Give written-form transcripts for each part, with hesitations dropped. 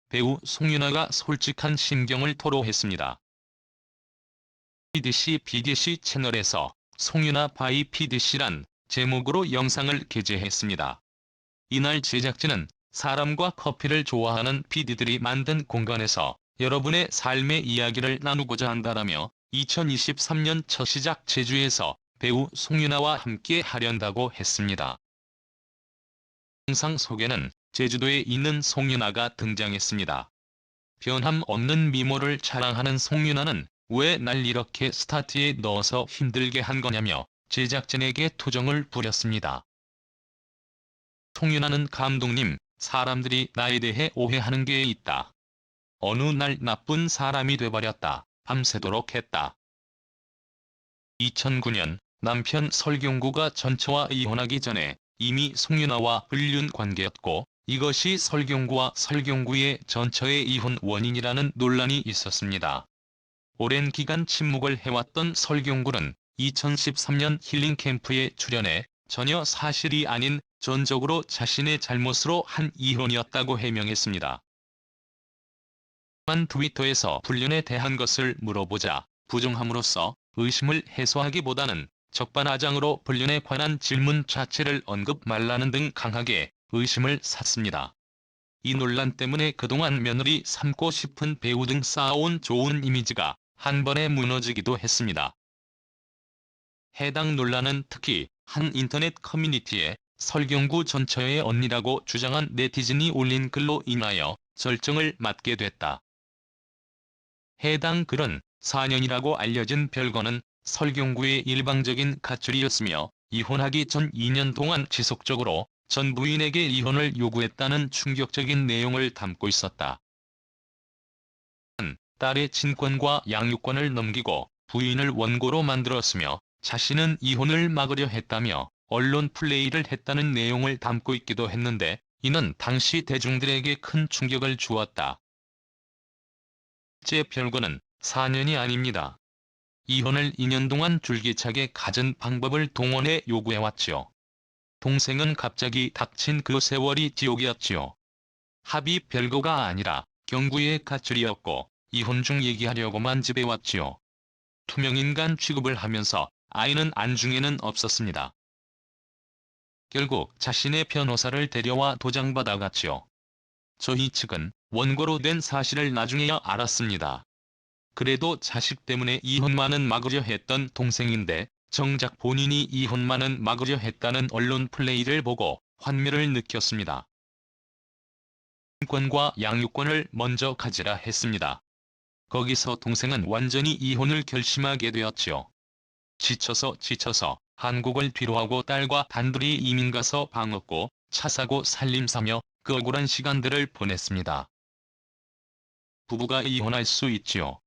배우 송윤아가 솔직한 심경을 토로했습니다. BBC 채널에서 송윤아 바이 PDC란 제목으로 영상을 게재했습니다. 이날 제작진은 사람과 커피를 좋아하는 PD들이 만든 공간에서 여러분의 삶의 이야기를 나누고자 한다라며 2023년 첫 시작 제주에서 배우 송윤아와 함께 하련다고 했습니다. 영상 속에는 제주도에 있는 송윤아가 등장했습니다. 변함없는 미모를 자랑하는 송윤아는 왜 날 이렇게 스타트에 넣어서 힘들게 한 거냐며 제작진에게 투정을 부렸습니다. 송윤아는 감독님, 사람들이 나에 대해 오해하는 게 있다. 어느 날 나쁜 사람이 돼버렸다. 밤새도록 했다. 2009년 남편 설경구가 전처와 이혼하기 전에 이미 송윤아와 불륜 관계였고 이것이 설경구와 설경구의 전처의 이혼 원인이라는 논란이 있었습니다. 오랜 기간 침묵을 해왔던 설경구는 2013년 힐링 캠프에 출연해 전혀 사실이 아닌 전적으로 자신의 잘못으로 한 이혼이었다고 해명했습니다. 만 트위터에서 불륜에 대한 것을 물어보자 부정함으로써 의심을 해소하기보다는 적반하장으로 불륜에 관한 질문 자체를 언급 말라는 등 강하게 의심을 샀습니다. 이 논란 때문에 그동안 며느리 삼고 싶은 배우 등 쌓아온 좋은 이미지가 한 번에 무너지기도 했습니다. 해당 논란은 특히 한 인터넷 커뮤니티에 설경구 전처의 언니라고 주장한 네티즌이 올린 글로 인하여 절정을 맞게 됐다. 해당 글은 4년이라고 알려진 별거는 설경구의 일방적인 가출이었으며 이혼하기 전 2년 동안 지속적으로 전 부인에게 이혼을 요구했다는 충격적인 내용을 담고 있었다. 딸의 친권과 양육권을 넘기고 부인을 원고로 만들었으며 자신은 이혼을 막으려 했다며 언론 플레이를 했다는 내용을 담고 있기도 했는데 이는 당시 대중들에게 큰 충격을 주었다. 실제 별거는 4년이 아닙니다. 이혼을 2년 동안 줄기차게 갖은 방법을 동원해 요구해왔지요. 동생은 갑자기 닥친 그 세월이 지옥이었지요. 합의 별거가 아니라 경구의 가출이었고 이혼 중 얘기하려고만 집에 왔지요. 투명인간 취급을 하면서 아이는 안중에는 없었습니다. 결국 자신의 변호사를 데려와 도장받아갔지요. 저희 측은 원고로 된 사실을 나중에야 알았습니다. 그래도 자식 때문에 이혼만은 막으려 했던 동생인데 정작 본인이 이혼만은 막으려 했다는 언론 플레이를 보고 환멸을 느꼈습니다. 친권과 양육권을 먼저 가지라 했습니다. 거기서 동생은 완전히 이혼을 결심하게 되었지요. 지쳐서 한국을 뒤로하고 딸과 단둘이 이민가서 방 얻고 차 사고 살림사며 그 억울한 시간들을 보냈습니다. 부부가 이혼할 수 있지요.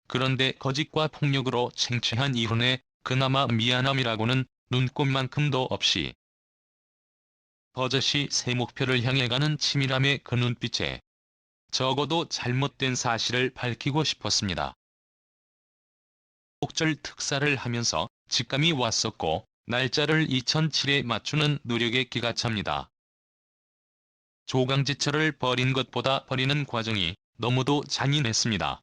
그런데 거짓과 폭력으로 챙취한 이혼에 그나마 미안함이라고는 눈꼽만큼도 없이 버젓이 새 목표를 향해 가는 치밀함의 그 눈빛에 적어도 잘못된 사실을 밝히고 싶었습니다. 목절 특사를 하면서 직감이 왔었고 날짜를 2007에 맞추는 노력에 기가 찹니다. 조강지처를 버린 것보다 버리는 과정이 너무도 잔인했습니다.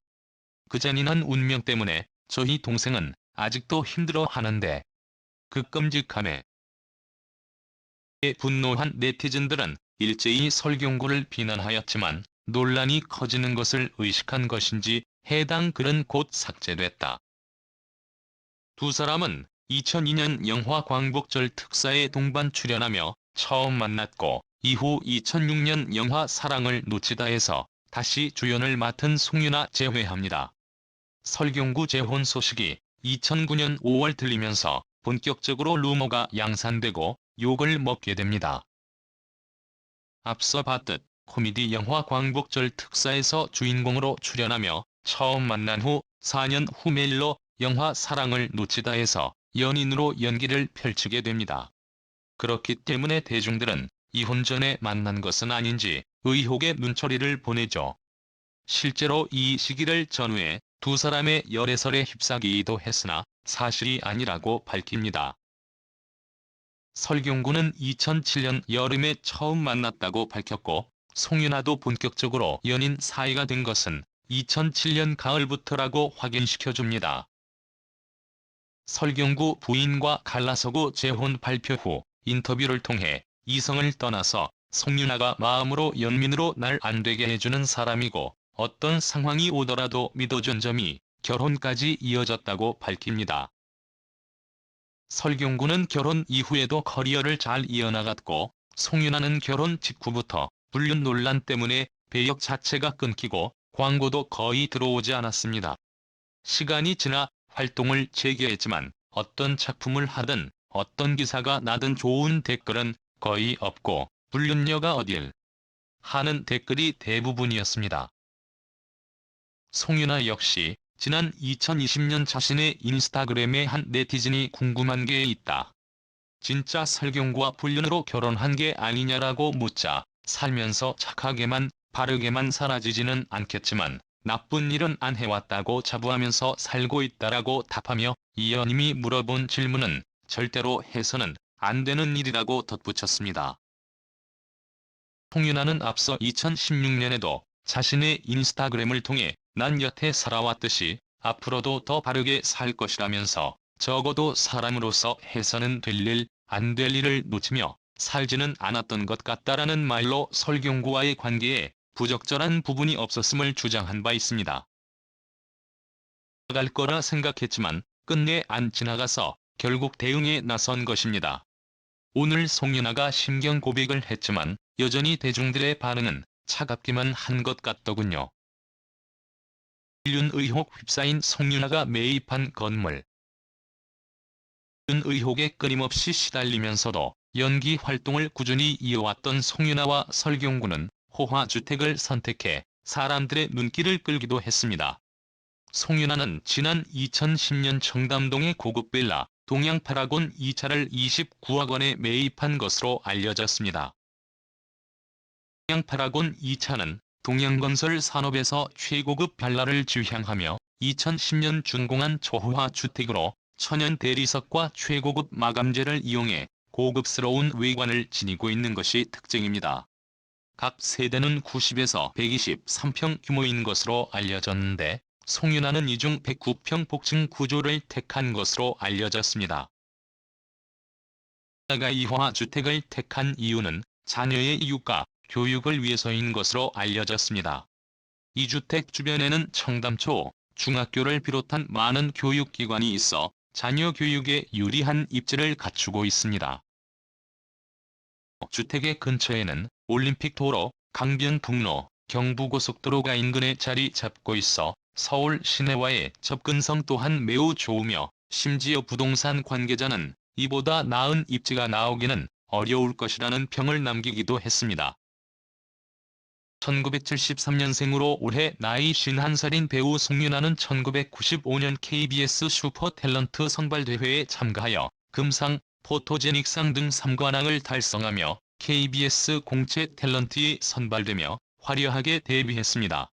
그 잔인한 운명 때문에 저희 동생은 아직도 힘들어하는데 그 끔찍함에 분노한 네티즌들은 일제히 설경구를 비난하였지만 논란이 커지는 것을 의식한 것인지 해당 글은 곧 삭제됐다. 두 사람은 2002년 영화 광복절 특사에 동반 출연하며 처음 만났고 이후 2006년 영화 사랑을 놓치다에서 다시 주연을 맡은 송윤아 재회합니다. 설경구 재혼 소식이 2009년 5월 들리면서 본격적으로 루머가 양산되고 욕을 먹게 됩니다. 앞서 봤듯 코미디 영화 광복절 특사에서 주인공으로 출연하며 처음 만난 후 4년 후 멜로 영화 사랑을 놓치다에서 연인으로 연기를 펼치게 됩니다. 그렇기 때문에 대중들은 이혼 전에 만난 것은 아닌지 의혹의 눈초리를 보내죠. 실제로 이 시기를 전후해 두 사람의 열애설에 휩싸이기도 했으나 사실이 아니라고 밝힙니다. 설경구는 2007년 여름에 처음 만났다고 밝혔고 송윤아도 본격적으로 연인 사이가 된 것은 2007년 가을부터라고 확인시켜줍니다. 설경구 부인과 갈라서고 재혼 발표 후 인터뷰를 통해 이성을 떠나서 송윤아가 마음으로 연민으로 날 안 되게 해주는 사람이고 어떤 상황이 오더라도 믿어준 점이 결혼까지 이어졌다고 밝힙니다. 설경구는 결혼 이후에도 커리어를 잘 이어나갔고 송윤아는 결혼 직후부터 불륜 논란 때문에 배역 자체가 끊기고 광고도 거의 들어오지 않았습니다. 시간이 지나 활동을 재개했지만 어떤 작품을 하든 어떤 기사가 나든 좋은 댓글은 거의 없고 불륜녀가 어딜 하는 댓글이 대부분이었습니다. 송윤아 역시 지난 2020년 자신의 인스타그램에 한 네티즌이 궁금한 게 있다. 진짜 설경구와 불륜으로 결혼한 게 아니냐라고 묻자 살면서 착하게만 바르게만 살아지지는 않겠지만 나쁜 일은 안 해왔다고 자부하면서 살고 있다라고 답하며 이 연임이 물어본 질문은 절대로 해서는 안 되는 일이라고 덧붙였습니다. 송윤아는 앞서 2016년에도 자신의 인스타그램을 통해 난 여태 살아왔듯이 앞으로도 더 바르게 살 것이라면서 적어도 사람으로서 해서는 될 일, 안 될 일을 놓치며 살지는 않았던 것 같다라는 말로 설경구와의 관계에 부적절한 부분이 없었음을 주장한 바 있습니다. 갈 거라 생각했지만 끝내 안 지나가서 결국 대응에 나선 것입니다. 오늘 송윤아가 심경 고백을 했지만 여전히 대중들의 반응은 차갑기만 한 것 같더군요. 불륜 의혹 휩싸인 송윤아가 매입한 건물. 불륜 의혹에 끊임없이 시달리면서도 연기 활동을 꾸준히 이어왔던 송윤아와 설경구는 호화주택을 선택해 사람들의 눈길을 끌기도 했습니다. 송윤아는 지난 2010년 청담동의 고급 빌라 동양 파라곤 2차를 29억 원에 매입한 것으로 알려졌습니다. 동양 파라곤 2차는 동양건설 산업에서 최고급 빌라를 지향하며 2010년 준공한 초호화 주택으로 천연 대리석과 최고급 마감재를 이용해 고급스러운 외관을 지니고 있는 것이 특징입니다. 각 세대는 90에서 123평 규모인 것으로 알려졌는데 송윤아는 이 중 109평 복층 구조를 택한 것으로 알려졌습니다. 송윤아가 이화 주택을 택한 이유는 자녀의 육아, 교육을 위해서인 것으로 알려졌습니다. 이 주택 주변에는 청담초, 중학교를 비롯한 많은 교육기관이 있어 자녀 교육에 유리한 입지를 갖추고 있습니다. 주택의 근처에는 올림픽도로, 강변북로, 경부고속도로가 인근에 자리 잡고 있어 서울 시내와의 접근성 또한 매우 좋으며 심지어 부동산 관계자는 이보다 나은 입지가 나오기는 어려울 것이라는 평을 남기기도 했습니다. 1973년생으로 올해 나이 51살인 배우 송윤아는 1995년 KBS 슈퍼탤런트 선발대회에 참가하여 금상, 포토제닉상 등 3관왕을 달성하며 KBS 공채 탤런트에 선발되며 화려하게 데뷔했습니다.